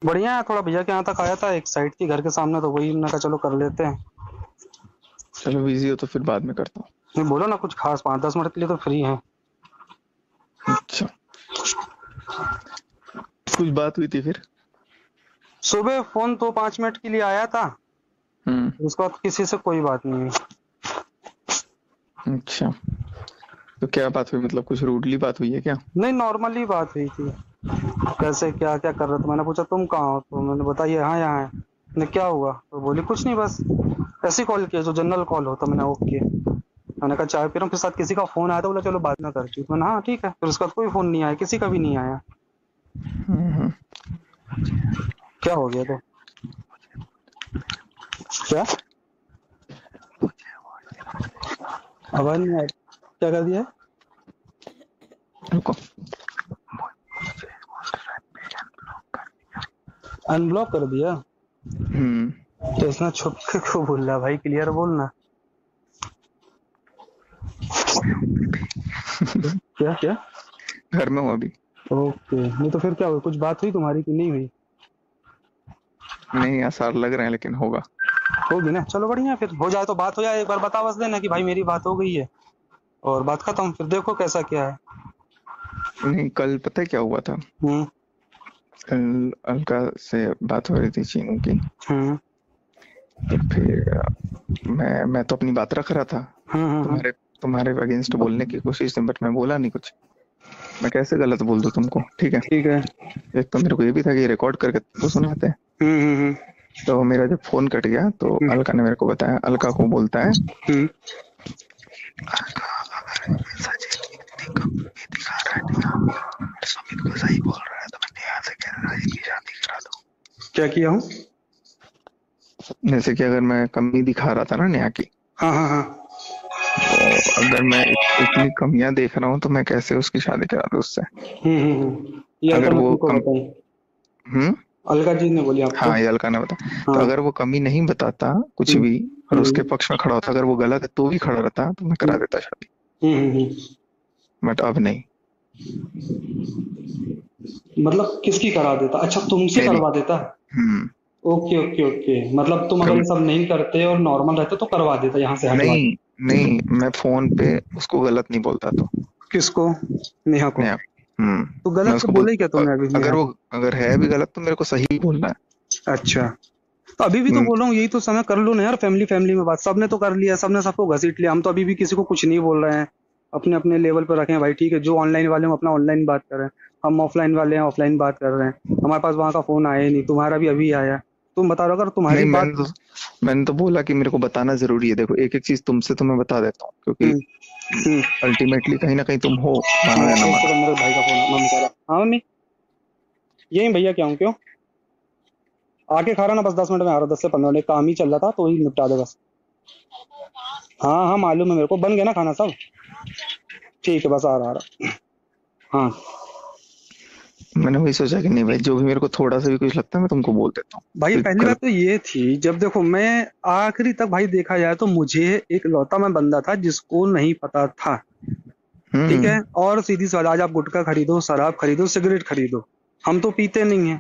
बढ़िया है। थोड़ा भैया के यहाँ तक आया था, एक साइड थी घर के सामने, तो वही मैंने कहा चलो कर लेते हैं। चलो बिजी हो तो फिर बाद में करता हूँ। नहीं बोलो ना कुछ खास, 5-10 मिनट के लिए तो फ्री हैं। अच्छा, कुछ बात हुई थी फिर? सुबह फोन तो 5 मिनट के लिए आया था, हम्म। उसके बाद किसी से कोई बात नहीं हुई। अच्छा, तो क्या बात हुई? मतलब कुछ रूडली बात हुई है क्या? नहीं, नॉर्मली बात हुई थी। कैसे क्या क्या कर रहे थे, मैंने पूछा तुम कहाँ हो, तो मैंने बताया हाँ यहाँ है। मैंने क्या हुआ, तो बोली कुछ नहीं, बस ऐसे कॉल किया जो जनरल कॉल होता। मैंने ओके, मैंने कहा चाय पी रहा हूँ, फिर साथ किसी का फोन आया था, बोला चलो बात ना करती, मैंने हाँ ठीक है। फिर उसके बाद कोई फोन नहीं आया, किसी का भी नहीं आया। हम्म। क्या हो गया तो? क्या आवाज नहीं आ रही? क्या कर दिया? रुको। अनब्लॉक कर दिया? हम्म। तो इसमें छुप के क्यों बोल रहा भाई, क्लियर बोलना। क्या क्या? घर में हूँ अभी। ओके, नहीं तो फिर क्या हुआ, कुछ बात हुई तुम्हारी कि नहीं हुई? नहीं, आसार लग रहे हैं, लेकिन होगा। होगी ना, चलो बढ़िया, फिर हो जाए तो बात हो जाए, एक बार बता बस देना कि भाई मेरी बात हो गई है, और बात खत्म, फिर देखो कैसा क्या है। नहीं, कल पता है क्या हुआ था? हम्म। कल अलका से बात हो रही थी, चीनू की। हम्म। तो फिर मैं तो अपनी बात रख रहा था। हम्म। तुम्हारे तुम्हारे अगेंस्ट बोलने की कोशिश थी, बट मैं बोला नहीं कुछ। मैं कैसे गलत बोल दूं तुमको? ठीक है। ठीक है। एक तो मेरे को ये भी था कि रिकॉर्ड करके तुमको सुनाते हैं। हम्म। तो मेरा जब फोन कट गया तो हम्म। अलका ने मेरे को बताया, अलका को बोलता है, हम्म। सचिन इतनी कमी दिखा रहा है नेहा, सुमित को सही बोल रहा है, तो मैं नेहा से कह रहा है इसकी शादी करा दो। क्या किया हूँ? जैसे कि अगर मैं कमी दिखा रहा था ना नेहा की, हाँ हाँ हाँ। तो अगर मैं इतनी कमियां देख रहा हूँ तो मैं कैसे उसकी शादी करा दूं उससे? ये अलका अगर ने वो तुमको कम बताई? हम्म। अलका जी ने बोली आपको? हाँ, ये अलका ने बताया। तो हाँ। अगर वो कमी नहीं बताता कुछ हम्म। भी, और उसके हम्म। पक्ष में खड़ा होता, अगर वो गलत है तो भी खड़ा रहता, तो मैं करा हम्म। देता शादी। हम्म। बट अब नहीं। मतलब किसकी करा देता? अच्छा, तुमसे मेरी। करवा देता? हम्म। ओके ओके ओके, मतलब तुम अगर कम ये सब नहीं करते और नॉर्मल रहते तो करवा देता, यहाँ से हटवा नहीं, देता? नहीं, मैं फोन पे उसको गलत नहीं बोलता तो। किसको? नेहा को? नेहा। तो मैं गलत तो उसको बोला ही क्या अ- तुमने अभी अगर नेहा वो को? अगर है भी गलत तो मेरे को सही बोलना है। अच्छा, तो अभी भी तो हम्म। बोल रहा हूँ, यही तो समय, कर लो ना यार, फैमिली फैमिली में बात, सबने तो कर लिया, सबने सबको घसीट लिया, हम तो अभी भी किसी को कुछ नहीं बोल रहे हैं। अपने अपने लेवल पर रखे हैं भाई, ठीक है, जो ऑनलाइन वाले हैं हम अपना ऑनलाइन बात कर रहे हैं, हम ऑफलाइन वाले हैं ऑफलाइन बात कर रहे हैं। हमारे पास वहां का फोन आया ही नहीं, तुम्हारा भी अभी आया। तुम बता रहे हो, अगर नहीं, तुम्हारी बात। मैंने तो बोला कि मेरे को बताना जरूरी है। देखो, एक एक चीज तुमसे तो मैं बता देता हूँ, क्योंकि हम्म। हम्म। अल्टीमेटली कहीं ना कहीं तुम हो, मानो हाँ, या ना एक मानो। सेकंड, मेरे भाई का फोन है, मम्मी कह रहा। हाँ मम्मी, यही भैया, क्या हूँ क्यों? आके खा रहा ना, बस 10 मिनट में आ रहा, 10 से 15 मिनट, काम ही चल रहा था तो वही निपटा दे बस। हाँ हाँ मालूम है मेरे को, बन गया ना खाना सब? ठीक है, बस आ रहा। हाँ। मैंने वही सोचा कि नहीं भाई, जो भी मेरे को थोड़ा सा भी कुछ लगता है मैं तुमको बोल देता हूँ। भाई कोई पहली गलत। बात तो ये थी, जब देखो मैं आखिरी तक भाई देखा जाए तो मुझे एक लौता मैं बंदा था जिसको नहीं पता था, ठीक हम्म। है। और सीधी सी बात, आज आप गुटखा खरीदो, शराब खरीदो, सिगरेट खरीदो, हम तो पीते नहीं है,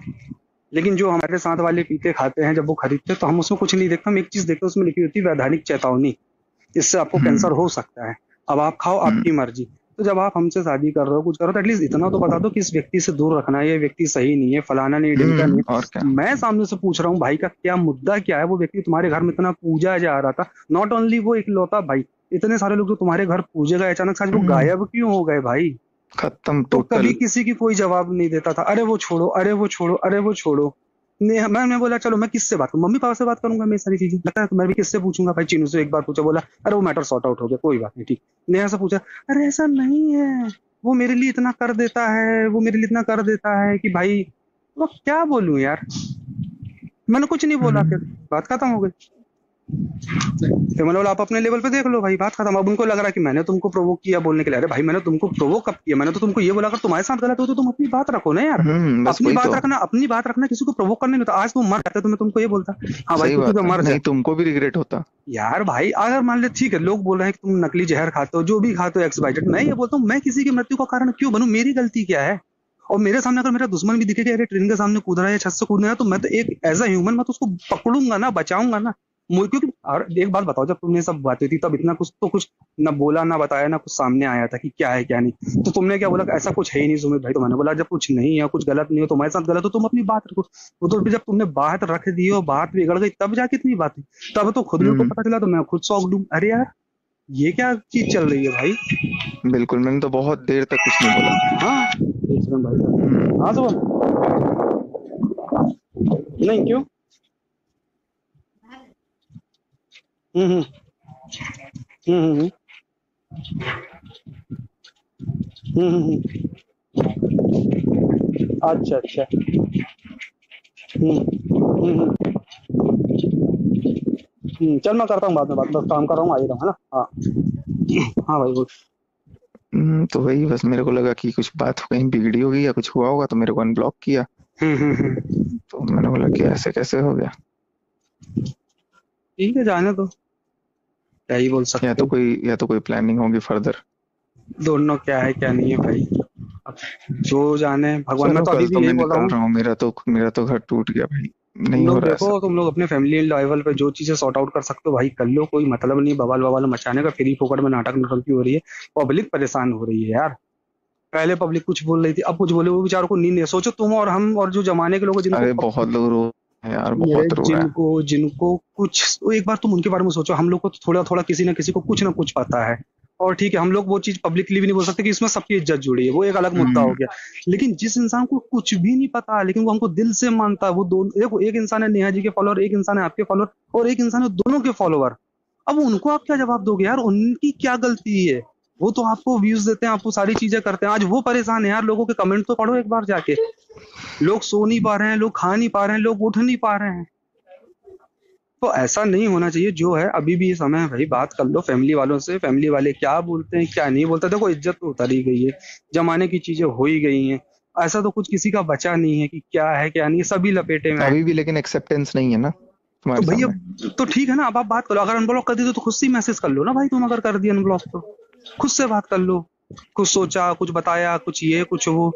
लेकिन जो हमारे साथ वाले पीते खाते हैं, जब वो खरीदते हैं तो हम उसमें कुछ नहीं देखते, हम एक चीज देखते हैं, उसमें लिखी होती है वैधानिक चेतावनी, इससे आपको हम्म। कैंसर हो सकता है, अब आप खाओ, हम्म। आपकी मर्जी। तो जब आप हमसे शादी कर रहे हो, कुछ कर रहे हो, तो एटलीस्ट इतना तो बता दो कि इस व्यक्ति से दूर रखना है, ये व्यक्ति सही नहीं है, फलाना नहीं, ढिमका नहीं और क्या। है। मैं सामने से पूछ रहा हूँ भाई का क्या मुद्दा क्या है, वो व्यक्ति तुम्हारे घर में इतना पूजा जा रहा था, नॉट ओनली वो इकलौता भाई, इतने सारे लोग जो तुम्हारे घर पूजे गए, अचानक से आज वो हम्म। गायब क्यों हो गए भाई? खत्म तो कभी टोटल। किसी की कोई जवाब नहीं देता था, अरे वो छोड़ो, अरे वो छोड़ो, अरे वो छोड़ो। मैं बोला चलो मैं किससे बात करूं, मम्मी पापा से बात करूंगा, मैं सारी चीजें लगता है, तो मैं भी किससे पूछूंगा भाई? चीनू से एक बार पूछा, बोला अरे वो मैटर सॉर्ट आउट हो गया, कोई बात नहीं, ठीक। नेहा से पूछा, अरे ऐसा नहीं है, वो मेरे लिए इतना कर देता है, वो मेरे लिए इतना कर देता है कि भाई, वो क्या बोलूं यार। मैंने कुछ नहीं बोला, फिर हम्म। बात खत्म हो गई। फिर मैंने बोला आप अपने लेवल पे देख लो भाई, बात खत्म। अब उनको लग रहा है कि मैंने तुमको प्रोवोक किया बोलने के लिए, अरे भाई मैंने तुमको प्रोवोक कब किया? मैंने तो तुमको ये बोला, अगर तुम्हारे साथ गलत हो तो तुम अपनी बात रखो ना यार। बस अपनी वही बात तो। रखना, अपनी बात रखना, किसी को प्रोवोक करने नहीं होता। आज तुम मर जाते तो मैं तुमको ये बोलता, हाँ भाई सही तू तो बात है, मर जा। नहीं तुमको भी रिग्रेट होता। यार भाई अगर मान ले, ठीक है, लोग बोल रहे हैं कि तुम नकली जहर खाते हो, जो भी खाते हो, एक्स वाई जेड, मैं ये बोलता हूँ, मैं किसी की मृत्यु का कारण क्यों बनूं? मेरी गलती क्या है? और मेरे सामने अगर मेरा दुश्मन भी दिखे कि अरे ट्रेन के सामने कूद रहा है, छत से कूदना है, तो मैं तो एक एज अ ह्यूमन मैं तो उसको पकड़ूंगा ना, बचाऊंगा ना। मुझे क्योंकि और एक बात बताओ, जब तुमने सब बातें थी तब इतना कुछ तो कुछ ना बोला ना बताया ना कुछ सामने आया था कि क्या है क्या नहीं, तो तुमने क्या बोला कि ऐसा कुछ है ही नहीं सुमित भाई। तो मैंने बोला जब कुछ नहीं है, कुछ गलत नहीं हो, तुम्हारे साथ गलत हो, तुम अपनी बात रखो। वो तो फिर जब तुमने बात रख दी और बात बिगड़ गई तब जाके इतनी बात हुई। तब तो खुद मेरे को हम्म। पता चला तो मैं खुद शौक दूं, अरे यार ये क्या चीज चल रही है भाई। बिल्कुल, मैंने तो बहुत देर तक कुछ नहीं बोला। हाँ विक्रम भाई, हम्म। हाँ सुबह नहीं क्यों। हम्म हम्म हम्म हम्म अच्छा अच्छा। हम्म। चल मैं करता हूँ बाद में बात, बस काम कर रहा हूँ, आ ही रहा हूँ, है ना। हाँ हाँ भाई बोल। तो वही बस मेरे को लगा कि कुछ बात कहीं बिगड़ी होगी या कुछ हुआ होगा, तो मेरे को अनब्लॉक किया। हम्म। तो मैंने बोला कि ऐसे कैसे हो गया। ठीक है जाने दो, क्या ही बोल सकते हो। या तो कोई प्लानिंग होगी फर्दर। दोनों क्या है क्या नहीं है भाई, अब जो जाने भगवान। मैं चलो तो अभी कल तो भी यही मैं बोल रहा निकल हूँ, रहा हूँ, मेरा तो घर टूट गया भाई। तुम नहीं हो लोग रहा देखो, ऐसा। तुम लोग अपने फैमिली लेवल पे जो चीजें सॉर्ट आउट कर सकते हो भाई कर लो, कोई मतलब नहीं बवाल बवाल मचाने का। फ्री फोकट में नाटक नौटंकी हो रही है, पब्लिक परेशान हो रही है यार। पहले पब्लिक कुछ बोल रही थी, अब कुछ बोले, वो बेचारों को नींद है। सोचो तुम और हम और जो जमाने के लोग हैं जिनको अरे बहुत लोग रो रहे हैं यार, मेरे बहुत रो रहे हैं। जिनको जिनको कुछ, तो एक बार तुम उनके बारे में सोचो। हम लोग को तो थोड़ा थोड़ा किसी ना किसी को कुछ ना कुछ पता है, और ठीक है हम लोग वो चीज पब्लिकली भी नहीं बोल सकते कि इसमें सबकी इज्जत जुड़ी है, वो एक अलग मुद्दा हो हम्म। गया। लेकिन जिस इंसान को कुछ भी नहीं पता लेकिन वो हमको दिल से मानता है, वो दोनों देखो, एक इंसान है नेहा जी के फॉलोअर, एक इंसान है आपके फॉलोअर, और एक इंसान है दोनों के फॉलोअर। अब उनको आप क्या जवाब दोगे यार, उनकी क्या गलती है। वो तो आपको व्यूज देते हैं, आपको सारी चीजें करते हैं, आज वो परेशान है यार। लोगों के कमेंट तो पढ़ो एक बार जाके। लोग सो नहीं पा रहे हैं, लोग खा नहीं पा रहे हैं, लोग उठ नहीं पा रहे हैं। तो ऐसा नहीं होना चाहिए। जो है अभी भी ये समय है भाई, बात कर लो फैमिली वालों से, फैमिली वाले क्या बोलते हैं क्या नहीं बोलते। देखो इज्जत तो उतर ही गई है, जमाने की चीजें हो ही गई हैं। ऐसा तो कुछ किसी का बचा नहीं है कि क्या है क्या नहीं है, सभी लपेटे में है। अभी भी लेकिन एक्सेप्टेंस नहीं है ना तो तुम्हारे भैया, सामने। तो ठीक है ना, अब आप बात करो। अगर अनब्लॉक कर दी तो खुद से ही मैसेज कर लो ना भाई, तुम अगर कर दिया अनब्लॉक तो खुद से बात कर लो। कुछ सोचा, कुछ बताया, कुछ ये कुछ वो।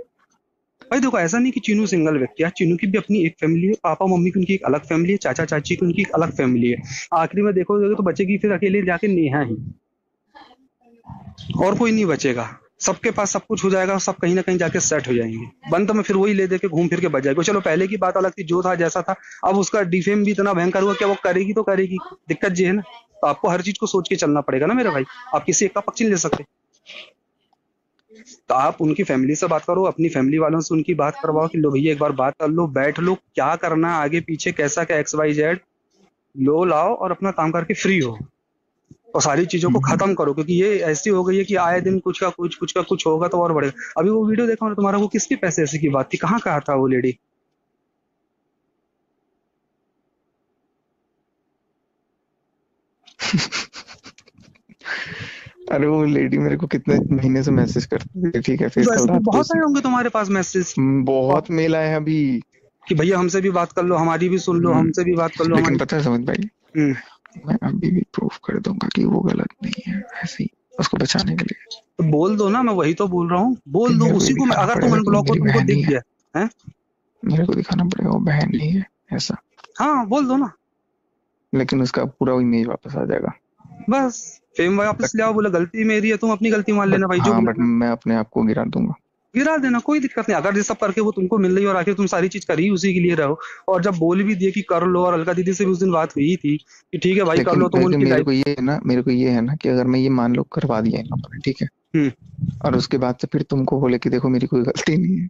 भाई देखो ऐसा नहीं कि चीनू सिंगल व्यक्ति है, चीनू की भी अपनी एक फैमिली है, पापा मम्मी की उनकी एक अलग फैमिली है, चाचा चाची की उनकी एक अलग फैमिली है। आखिरी में देखोगे तो बचेगी फिर अकेले जाके नेहा ही, और कोई नहीं बचेगा। सबके पास सब कुछ हो जाएगा, सब कहीं ना कहीं जाके सेट हो जाएंगे। बंद में फिर वही ले दे के घूम फिर के बच जाएगा। चलो पहले की बात अलग थी, जो था जैसा था। अब उसका डिफेम भी इतना भयंकर हुआ, क्या वो करेगी तो करेगी। दिक्कत ये है ना, तो आपको हर चीज को सोच के चलना पड़ेगा ना मेरे भाई। आप किसी एक का पक्ष नहीं ले सकते। तो आप उनकी फैमिली से बात करो, अपनी फैमिली वालों से उनकी बात करवाओ कि लो भैया एक बार बात कर लो, बैठ लो, क्या करना है आगे पीछे, कैसा क्या XYZ लो लाओ, और अपना काम करके फ्री हो, और सारी चीजों को हम्म। खत्म करो। क्योंकि ये ऐसी हो गई है कि आए दिन कुछ का कुछ होगा तो और बढ़ेगा। अभी वो वीडियो देखा मैंने तुम्हारा, वो किसके पैसे ऐसे की बात थी, कहाँ कहा था वो लेडी। अरे वो लेडी मेरे को कितने महीने से मैसेज करती है, ठीक है, फिर तो कल ऐसे तो रात को बहुत आए होंगे तुम्हारे पास मैसेज, बहुत मेल आए हैं अभी। कि भैया हमसे भी बात कर लो, हमारी भी सुन लो, हम्म। हमसे भी बात कर लो लेकिन हमारी। पता है सुमित भाई, हम्म। मैं अभी भी प्रूफ कर दूंगा कि वो गलत नहीं है, ऐसे ही उसको बचाने के लिए। तो बोल दो ना, मैं वही तो बोल रहा हूँ, फिर बोल दो मेरे को ये उसी को। दिखाना अगर तुम पड़ेगा कि वो अनब्लॉक हो, मेरी तुमको बहन दिख नहीं है। गया है। मेरे को दिखाना पड़ेगा वो बहन नहीं है ऐसा। हाँ बोल दो ना, लेकिन उसका पूरा इमेज वापस आ जाएगा। बस फेम वापस बट ले आओ। बोला गलती मेरी है, तुम अपनी गलती मान लेना भाई, जो हाँ, बट गिराना मैं अपने आप को गिरा दूंगा। गिरा देना, कोई दिक्कत नहीं। अगर ये सब करके वो तुमको मिल रही है और आखिर तुम सारी चीज कर ही उसी के लिए रहो, और जब बोल भी दिए कि कर लो, और अलका दीदी से भी उस दिन बात हुई थी कि ठीक है भाई कर लेकिन लो तुम लेकिन उनकी मेरे लाइफ। को ये है ना, कि अगर मैं ये मान लो करवा दिया इन लोगों ने, ठीक है, हम्म। और उसके बाद से फिर तुमको बोले कि देखो मेरी कोई गलती नहीं है।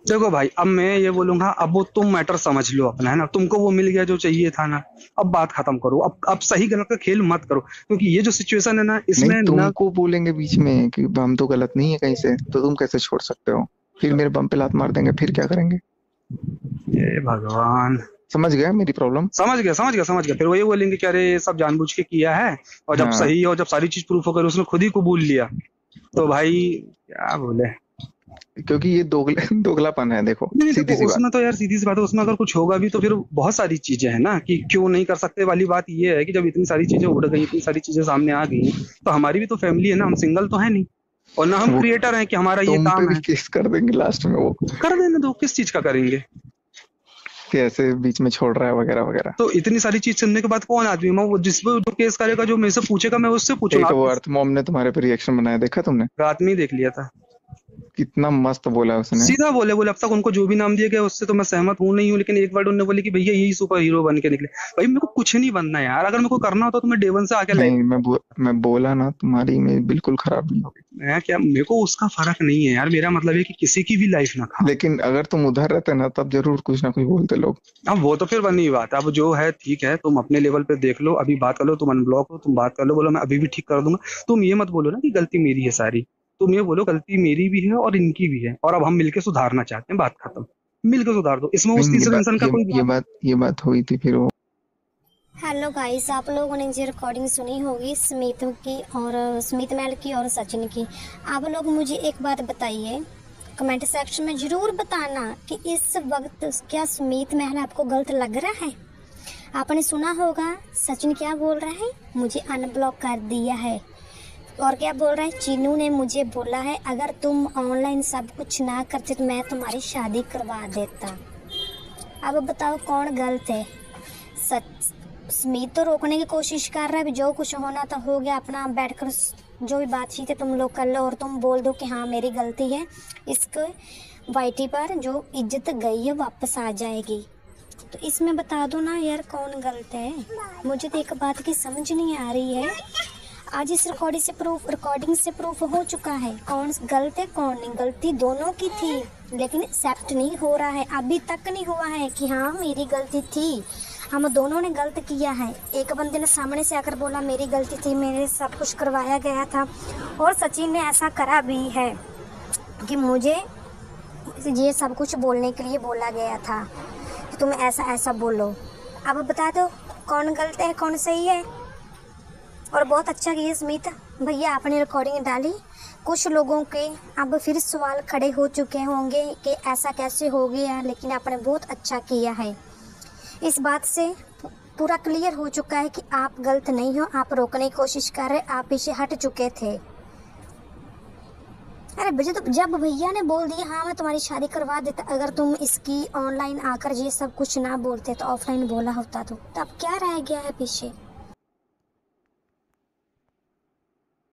देखो भाई, अब मैं ये बोलूंगा, अब वो तुम मैटर समझ लो अपना, है ना, तुमको वो मिल गया जो चाहिए था ना। अब बात खत्म करो, अब सही गलत का खेल मत करो, क्योंकि ये जो सिचुएशन है ना नहीं, इसमें ना। तुमको बोलेंगे बीच में कि हम तो गलत नहीं है कहीं से, तो तुम कैसे छोड़ सकते हो। फिर मेरे बम पे लात मार देंगे, फिर क्या करेंगे। ये भगवान। समझ गया मेरी प्रॉब्लम। समझ गया। फिर वही बोलेंगे कि अरे ये सब जानबूझ के किया है, और जब हाँ, सही और जब सारी चीज प्रूफ होकर उसने खुद ही कबूल लिया, तो भाई क्या बोले। क्योंकि ये दोगलापन है, देखो नहीं सीधी देखो, सी बात। उसमें तो यार सीधी सी बात है, उसमें अगर कुछ होगा भी तो फिर बहुत सारी चीजें हैं ना कि क्यों नहीं कर सकते। वाली बात ये है कि जब इतनी सारी चीजें उड़ गई, इतनी सारी चीजें सामने आ गई, तो हमारी भी तो फैमिली है ना, हम सिंगल तो है नहीं। और ना हम वो क्रिएटर हैं कि हमारा ये तुम पे काम भी है। केस कर देंगे लास्ट में वो, कर देने दो, किस चीज का करेंगे? कि ऐसे बीच में छोड़ रहा है वगैरह वगैरह। तो इतनी सारी चीज सुनने के बाद कौन आदमी, मैं वो जिस पे जो केस करेगा, जो मेरे से पूछेगा, मैं उससे पूछूंगा। एक आप वो किस अर्थ मॉम ने तुम्हारे पे रिएक्शन बनाया, देखा तुमने? रात में ही देख लिया था। कितना मस्त बोला उसने। सीधा बोले बोले अब तक उनको जो भी नाम दिया गया उससे तो मैं सहमत हूँ नहीं हूँ, लेकिन एक वर्ड उन्होंने बोली कि भैया यही सुपर हीरो बन के निकले। भाई मेरे को कुछ नहीं बनना यार, अगर मेरे को करना होता तो मैं डे वन से आके लाइफ। नहीं, मैं बोला ना, तुम्हारी इमेज बिल्कुल खराब नहीं होगी। मैं क्या, मेरे को उसका फर्क नहीं है यार, मेरा मतलब है कि किसी की भी लाइफ ना खा। लेकिन अगर तुम उधर रहते ना तब जरूर कुछ ना कुछ बोलते लोग। अब वो तो फिर बनी बात है, अब जो है ठीक है, तुम अपने लेवल पे देख लो, अभी बात कर लो, तुम अनब्लॉक हो, तुम बात कर लो, बोलो मैं अभी भी ठीक कर दूंगा। तुम ये मत बोलो ना कि गलती मेरी है सारी। तुम ये बोलो गलती मेरी भी है और इनकी भी है, और अब हम मिलके सुधारना चाहते हैं, बात खत्म। मिलके सुधार दो, इसमें उस नहीं, तीसरे इंसान का कोई। ये बात हुई थी फिर वो। हेलो गाइस, आप लोगों ने जो रिकॉर्डिंग सुनी होगी स्मित की और स्मित मैल की और सचिन की। आप लोग मुझे एक बात बताइए, कमेंट सेक्शन में ज़रूर बताना कि इस वक्त क्या स्मित महल आपको गलत लग रहा है। आपने सुना होगा सचिन क्या बोल रहा है, मुझे अनब्लॉक कर दिया है। और क्या बोल रहा है, चीनू ने मुझे बोला है अगर तुम ऑनलाइन सब कुछ ना करते तो मैं तुम्हारी शादी करवा देता। अब बताओ कौन गलत है? स्मित तो रोकने की कोशिश कर रहा है, जो कुछ होना था हो गया, अपना बैठकर जो भी बातचीत है तुम लोग कर लो और तुम बोल दो कि हाँ मेरी गलती है, इसको वाईटी पर जो इज्जत गई है वापस आ जाएगी। तो इसमें बता दो ना यार कौन गलत है। मुझे तो एक बात की समझ नहीं आ रही है। आज इस रिकॉर्डिंग से प्रूफ हो चुका है कौन गलत है कौन नहीं। गलती दोनों की थी, लेकिन एक्सेप्ट नहीं हो रहा है, अभी तक नहीं हुआ है कि हाँ मेरी गलती थी, हम दोनों ने गलत किया है। एक बंदे ने सामने से आकर बोला मेरी गलती थी, मेरे सब कुछ करवाया गया था, और सचिन ने ऐसा करा भी है कि मुझे ये सब कुछ बोलने के लिए बोला गया था कि तुम ऐसा ऐसा बोलो। अब बता दो कौन गलत है कौन सही है। और बहुत अच्छा किया स्मित भैया, आपने रिकॉर्डिंग डाली। कुछ लोगों के अब फिर सवाल खड़े हो चुके होंगे कि ऐसा कैसे हो गया, लेकिन आपने बहुत अच्छा किया है। इस बात से पूरा क्लियर हो चुका है कि आप गलत नहीं हो, आप रोकने की कोशिश कर रहे, आप पीछे हट चुके थे। अरे भैया, तो जब भैया ने बोल दिया हाँ मैं तुम्हारी शादी करवा देता, अगर तुम इसकी ऑनलाइन आकर ये सब कुछ ना बोलते तो ऑफलाइन बोला होता तो अब क्या रह गया है पीछे।